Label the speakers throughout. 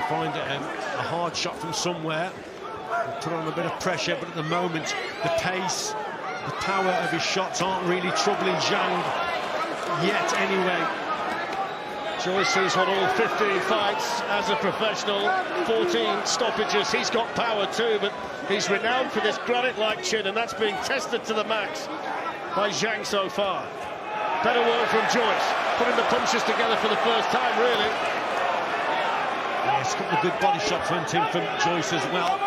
Speaker 1: find a hard shot from somewhere, put on a bit of pressure, but at the moment, the pace, the power of his shots aren't really troubling Zhang yet anyway.
Speaker 2: Joyce has won all 15 fights as a professional, 14 stoppages. He's got power too, but he's renowned for this granite-like chin, and that's being tested to the max by Zhang so far. Better work from Joyce, putting the punches together for the first time, really.
Speaker 1: Yes, a couple of good body shots went in from Joyce as well.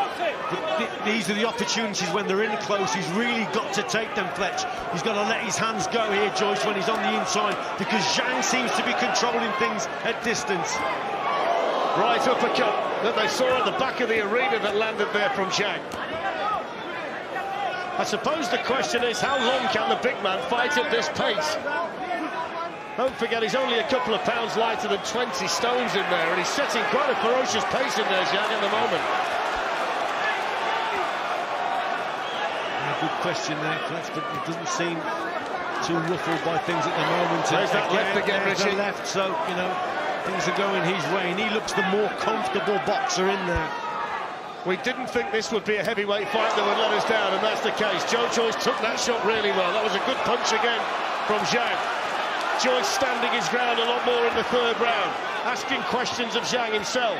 Speaker 1: But these are the opportunities when they're in close. He's really got to take them, Fletch. He's got to let his hands go here, Joyce, when he's on the inside, because Zhang seems to be controlling things at distance.
Speaker 2: Right uppercut that they saw at the back of the arena that landed there from Zhang. I suppose the question is, how long can the big man fight at this pace? Don't forget, he's only a couple of pounds lighter than 20 stones in there, and he's setting quite a ferocious pace in there, Zhang, at the moment.
Speaker 1: Good question there, Fletch, but it doesn't seem too ruffled by things at the moment.
Speaker 2: There's that left again, Richie.
Speaker 1: Left, so, you know, things are going his way, and he looks the more comfortable boxer in there.
Speaker 2: We didn't think this would be a heavyweight fight that would let us down, and that's the case. Joyce took that shot really well. That was a good punch again from Zhang. Joyce standing his ground a lot more in the third round, asking questions of Zhang himself.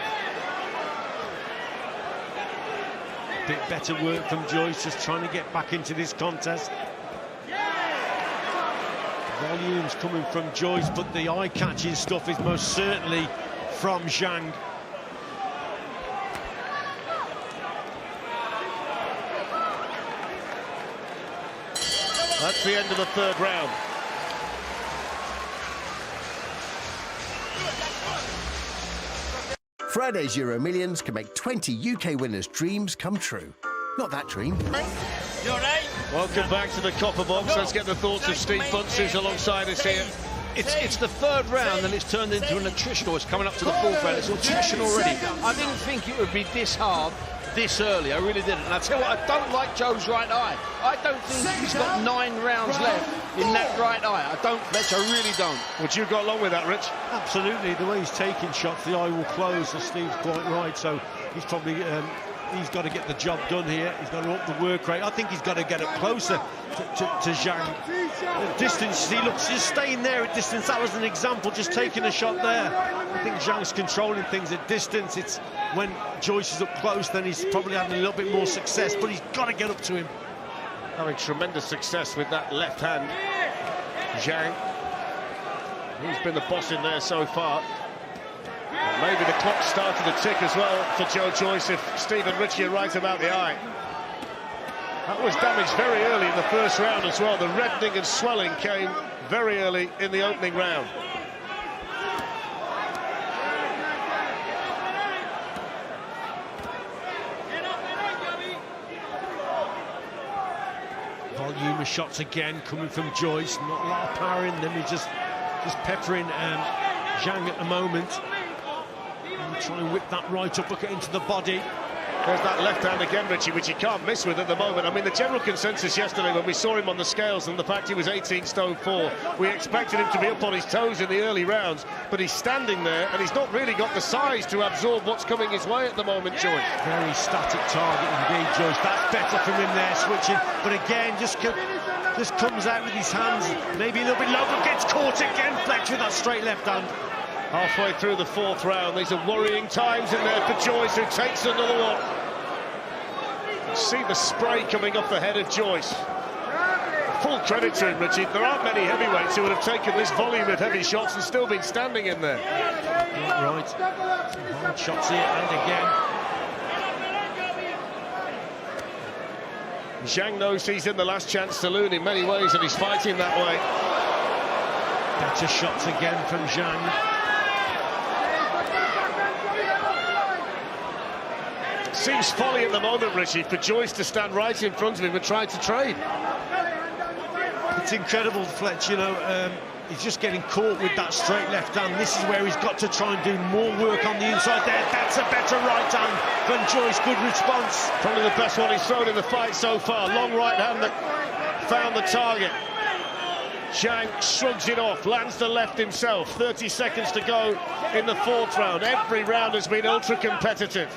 Speaker 1: Bit better work from Joyce, just trying to get back into this contest. Volume's coming from Joyce, but the eye-catching stuff is most certainly from Zhang.
Speaker 2: That's the end of the third round.
Speaker 3: Friday's Euro Millions can make 20 UK winners' dreams come true. Not that dream.
Speaker 2: Welcome back to the Copper Box. Let's get the thoughts of Steve Bunce, who's alongside us here.
Speaker 4: It's the third round and it's turned into an attritional. It's coming up to the fourth round. It's attrition already. I didn't think it would be this hard this early. I really didn't. And I tell you what, I don't like Joe's right eye. I don't think he's got 9 rounds left in that right eye. I don't, Fletch, I really don't.
Speaker 2: Would you go along with that, Rich?
Speaker 1: Absolutely. The way he's taking shots, the eye will close, so Steve's quite right. So he's probably... he's got to get the job done here. He's got to up the work rate. I think he's got to get it closer to Zhang. At distance, he looks just staying there at distance. That was an example, just taking a shot there. I think Zhang's controlling things at distance. It's when Joyce is up close, then he's probably having a little bit more success, but he's got to get up to him.
Speaker 2: Having tremendous success with that left hand. Zhang, he's been the boss in there so far. Maybe the clock started to tick as well for Joyce if Steve and Richie are right about the eye. That was damaged very early in the first round as well. The reddening and swelling came very early in the opening round.
Speaker 1: Volume of shots again coming from Joyce. Not a lot of power in them. He's just peppering Zhang at the moment. Try and whip that right uppercut into the body.
Speaker 2: There's that left hand again, Richie, which he can't miss with at the moment. I mean, the general consensus yesterday when we saw him on the scales and the fact he was 18 stone 4, we expected him to be up on his toes in the early rounds, but he's standing there and he's not really got the size to absorb what's coming his way at the moment, Joyce.
Speaker 1: Very static target indeed, Joyce. That's better from him there, switching. But again, just comes out with his hands, maybe a little bit low, but gets caught again, Fletch, with that straight left hand.
Speaker 2: Halfway through the fourth round, these are worrying times in there for Joyce, who takes another one. You see the spray coming off the head of Joyce. Full credit to him, Richie. There aren't many heavyweights who would have taken this volume of heavy shots and still been standing in there.
Speaker 1: Yeah, right. Some hard shots here, and again.
Speaker 2: Zhang knows he's in the last chance saloon in many ways, and he's fighting that way.
Speaker 1: Better shots again from Zhang.
Speaker 2: Seems folly at the moment, Richie, for Joyce to stand right in front of him and try to trade.
Speaker 1: It's incredible, Fletch, you know, he's just getting caught with that straight left hand. This is where he's got to try and do more work on the inside there. That's a better right hand from Joyce. Good response.
Speaker 2: Probably the best one he's thrown in the fight so far. Long right hand that found the target. Zhang shrugs it off, lands the left himself. 30 seconds to go in the 4th round. Every round has been ultra competitive.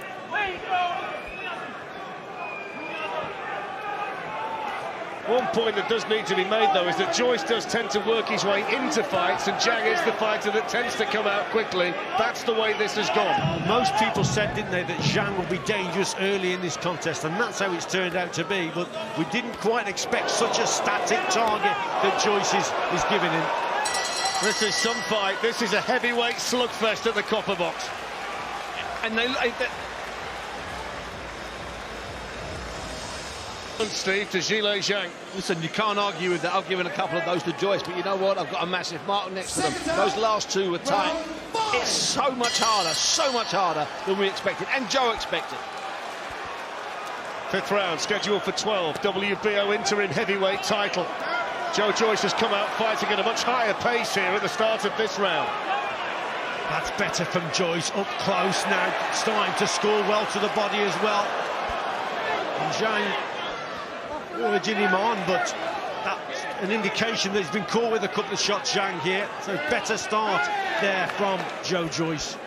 Speaker 2: One point that does need to be made, though, is that Joyce does tend to work his way into fights, and Zhang is the fighter that tends to come out quickly. That's the way this has gone.
Speaker 1: Most people said, didn't they, that Zhang would be dangerous early in this contest, and that's how it's turned out to be. But we didn't quite expect such a static target that Joyce is giving him.
Speaker 2: This is some fight. This is a heavyweight slugfest at the copper box.
Speaker 4: And they
Speaker 2: Steve, to Zhang.
Speaker 4: listen, you can't argue with that. I've given a couple of those to Joyce, but you know what? I've got a massive mark next to them. Those last two were tight. It's so much harder than we expected, and Joe expected.
Speaker 2: 5th round, scheduled for 12. WBO interim heavyweight title. Joyce has come out fighting at a much higher pace here at the start of this round.
Speaker 1: That's better from Joyce, up close now, starting to score well to the body as well. And Zhang urging him on, but that's an indication that he's been caught with a couple of shots, Zhang, here. So better start there from Joyce.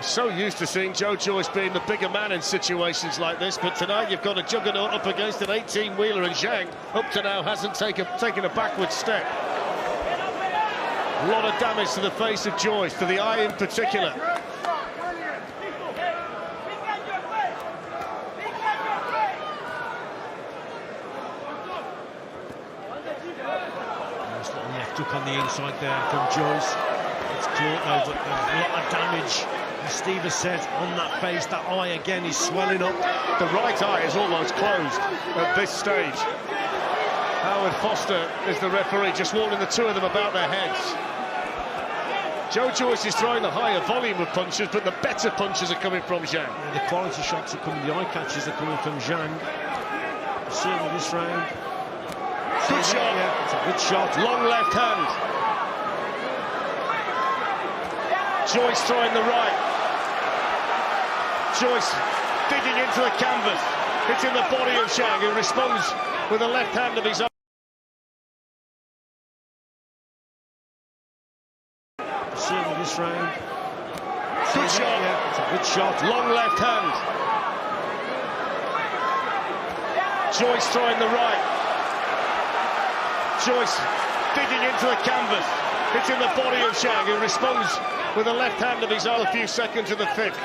Speaker 2: So used to seeing Joyce being the bigger man in situations like this, but tonight you've got a juggernaut up against an 18-wheeler, and Zhang, up to now, hasn't taken a backward step. A lot of damage to the face of Joyce, to the eye in particular.
Speaker 1: Left hook on the inside there from Joyce. It's caught though, but there's a lot of damage. As Steve has said, on that face, that eye again is swelling up.
Speaker 2: The right eye is almost closed at this stage. Howard Foster is the referee, just warning the two of them about their heads. Joyce is throwing the higher volume of punches, but the better punches are coming from Zhang.
Speaker 1: Yeah, the quality shots are coming, the eye catches are coming from Zhang. Certainly this round.
Speaker 2: Good shot.
Speaker 1: Yeah, it's a good shot.
Speaker 2: Long left hand. Joyce throwing the right. Joyce digging into the canvas, hitting the body of Zhang, who responds with a left hand of his own.
Speaker 1: Certainly this round.
Speaker 2: Good shot.
Speaker 1: Yeah, it's a good shot.
Speaker 2: Long left hand. Joyce throwing the right. Joyce digging into the canvas, hitting the body of Zhang, who responds with a left hand of his own. A few seconds in the 5th.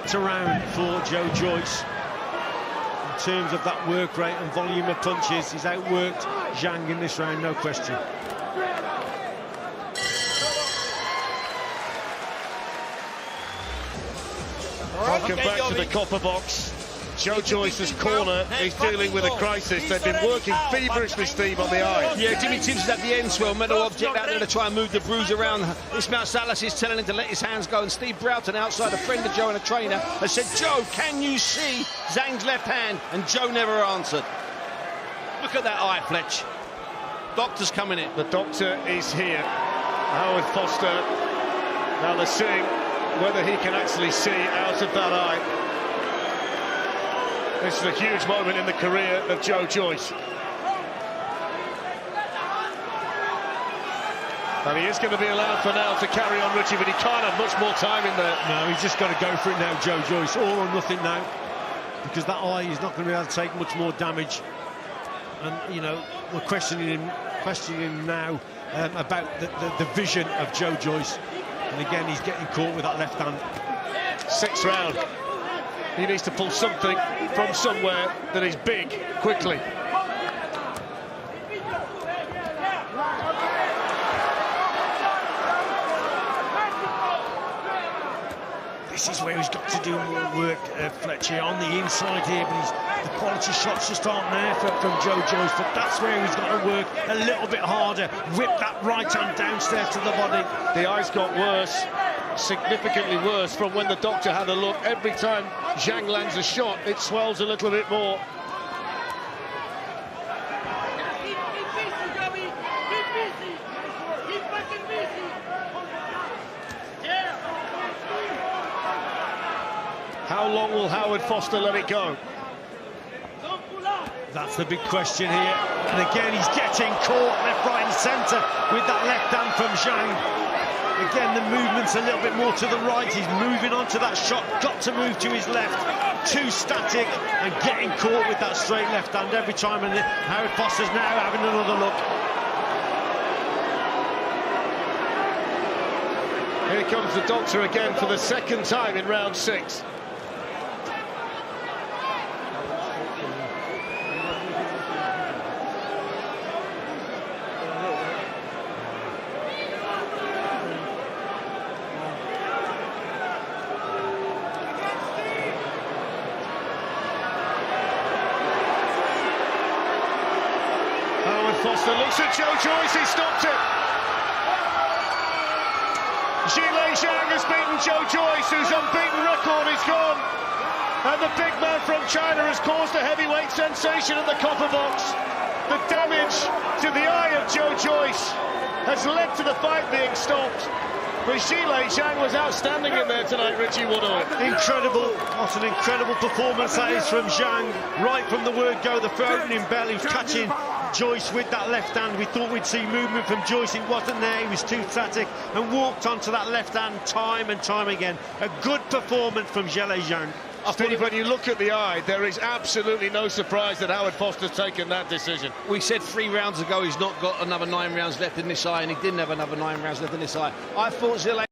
Speaker 1: It's a round for Joyce. In terms of that work rate and volume of punches, he's outworked Zhang in this round, no question.
Speaker 2: Welcome back to the copper box. Joyce's corner is dealing with a crisis. They've been working feverishly, Steve, on the eye.
Speaker 4: Yeah, Jimmy Tibbs is at the end, swell metal object out there to try and move the bruise around. Ismail Salas is telling him to let his hands go, and Steve Broughton outside, a friend of Joe and a trainer, has said, Joe, can you see Zhang's left hand? And Joe never answered. Look at that eye, Fletch. Doctor's coming in.
Speaker 2: The doctor is here. Howard Foster. Now they're seeing whether he can actually see out of that eye. This is a huge moment in the career of Joyce. And he is going to be allowed for now to carry on, Richie, but he can't have much more time in there.
Speaker 1: No, he's just got to go for it now, Joyce. All or nothing now. Because that eye is not going to be able to take much more damage. And, you know, we're questioning him now about the vision of Joyce. And again, he's getting caught with that left hand.
Speaker 2: 6th round. He needs to pull something from somewhere that is big, quickly.
Speaker 1: This is where he's got to do more work, Fletcher, on the inside here, but the quality shots just aren't there from Joyce, but that's where he's got to work a little bit harder, whip that right hand downstairs to the body.
Speaker 2: The eyes got worse, significantly worse, from when the doctor had a look. Every time Zhang lands a shot, it swells a little bit more. How long will Howard Foster let it go?
Speaker 1: That's the big question here. And again, he's getting caught left, right and centre with that left hand from Zhang. Again, the movement's a little bit more to the right. He's moving on to that shot. Got to move to his left. Too static and getting caught with that straight left hand every time. And Howard Foster's now having another look.
Speaker 2: Here comes the doctor again for the second time in round 6. Foster looks at Joyce, he stopped it. Zhang has beaten Joyce, whose unbeaten record is gone. And the big man from China has caused a heavyweight sensation in the copper box. The damage to the eye of Joyce has led to the fight being stopped. But Zhang was outstanding in there tonight, Richie Woodall.
Speaker 1: Incredible, what an incredible performance that is from Zhang. Right from the word go, the opening bell, he was catching Joyce with that left hand. We thought we'd see movement from Joyce, it wasn't there, he was too static and walked onto that left hand time and time again. A good performance from Zhang.
Speaker 2: Steve, when you look at the eye, there is absolutely no surprise that Howard Foster's taken that decision.
Speaker 4: We said 3 rounds ago he's not got another 9 rounds left in this eye, and he didn't have another 9 rounds left in this eye. I thought Zhang